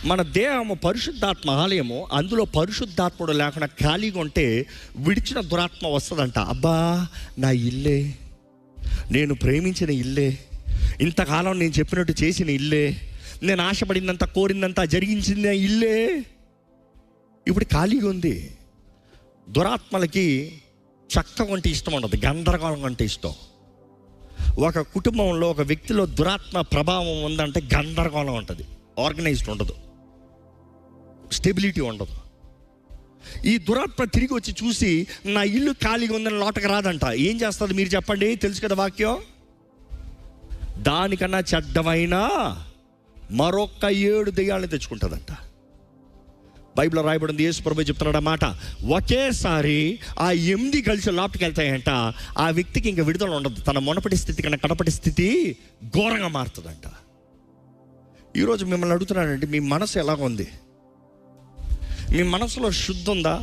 మన దేహము పరిశుద్ధాత్మ ఆలయము. అందులో పరిశుద్ధాత్ముడు లేకుండా ఖాళీగా ఉంటే విడిచిన దురాత్మ వస్తుందంట. అబ్బా, నా ఇల్లే, నేను ప్రేమించిన ఇల్లే, ఇంతకాలం నేను చెప్పినట్టు చేసిన ఇల్లే, నేను ఆశపడిందంత కోరిందంత జరిగించిన ఇల్లే ఇప్పుడు ఖాళీగా ఉంది. దురాత్మలకి చక్కగా అంటే ఇష్టం ఉండదు, గందరగోళం అంటే ఇష్టం. ఒక కుటుంబంలో ఒక వ్యక్తిలో దురాత్మ ప్రభావం ఉందంటే గందరగోళం ఉంటుంది, ఆర్గనైజ్డ్ ఉండదు, స్టెబిలిటీ ఉండదు. ఈ దురాత్మ తిరిగి వచ్చి చూసి నా ఇల్లు ఖాళీగా ఉందని లోటకు రాదంట. ఏం చేస్తుంది మీరు చెప్పండి? తెలుసు కదా వాక్యం. దానికన్నా చెడ్డమైనా మరొక 7 దెయ్యాలను తెచ్చుకుంటుందంట. బైబిల్లో రాయబడింది, యేసు ప్రభువు చెప్తున్నాడు అన్నమాట. ఒకేసారి ఆ 8 కలిసి లోపలికి వెళ్తాయంట. ఆ వ్యక్తికి ఇంకా విడుదల ఉండదు. తన మునపటి స్థితి కన్నా కడపటి స్థితి ఘోరంగా మారుతుందంట. ఈరోజు మిమ్మల్ని అడుగుతున్నానండి, మీ మనసు ఎలాగ ఉంది? మీ మనసులో శుద్ధి ఉందా?